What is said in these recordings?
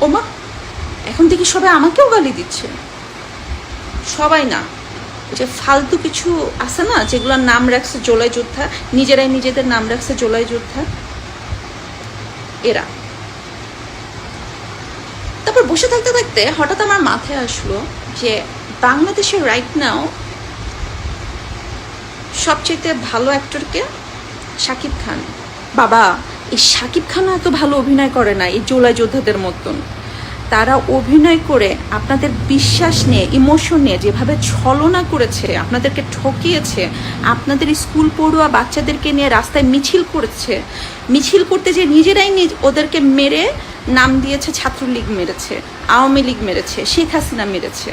ওমা, এখন থেকে সবাই আমাকেও গালি দিচ্ছে। সবাই না, যে ফালতু কিছু আছে না, যেগুলোর নাম রাখছে জুলাই যোদ্ধা, নিজেরাই নিজেদের নাম রাখছে জুলাই যোদ্ধা, এরা। তারপর বসে থাকতে থাকতে হঠাৎ আমার মাথায় আসলো যে বাংলাদেশের রাইট নাও সবচেয়ে ভালো অ্যাক্টরকে শাকিব খান। বাবা, এই শাকিব খানও এত ভালো অভিনয় করে না এই জুলাই যোদ্ধাদের মতন। তারা অভিনয় করে আপনাদের বিশ্বাস নিয়ে, ইমোশন নিয়ে যেভাবে ছলনা করেছে, আপনাদেরকে ঠকিয়েছে, আপনাদের স্কুল পড়ুয়া বাচ্চাদেরকে নিয়ে রাস্তায় মিছিল করেছে, মিছিল করতে যে নিজেরাই ওদেরকে মেরে নাম দিয়েছে ছাত্রলীগ মেরেছে, আওয়ামী লীগ মেরেছে, শেখ হাসিনা মেরেছে।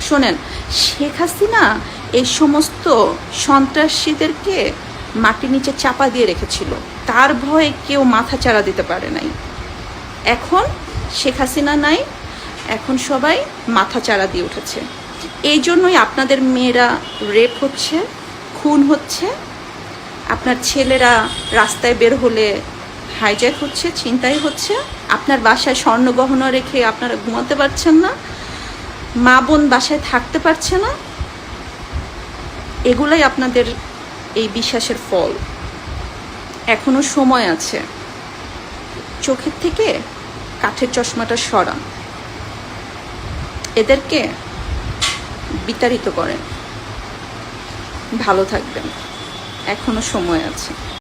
শোনেন, শেখ হাসিনা এই সমস্ত সন্ত্রাসীদেরকে মাটির নিচে চাপা দিয়ে রেখেছিল, তার ভয়ে কেউ মাথা চাড়া দিতে পারে নাই। এখন শেখ হাসিনা নাই, এখন সবাই মাথা চাড়া দিয়ে উঠেছে। এই জন্যই আপনাদের মেয়েরা রেপ হচ্ছে, খুন হচ্ছে, আপনার ছেলেরা রাস্তায় বের হলে হাইজ্যাক হচ্ছে, ছিনতাই হচ্ছে, আপনার বাসায় স্বর্ণ গহনা রেখে আপনারা ঘুমাতে পারছেন না, মা বোন বাসায় থাকতে পারছে না। এগুলাই আপনাদের এই বিশ্বাসের ফল। এখনো সময় আছে, চোখের থেকে কাঠের চশমাটা সরান, এদেরকে বিতাড়িত করেন। ভালো থাকবেন, এখনো সময় আছে।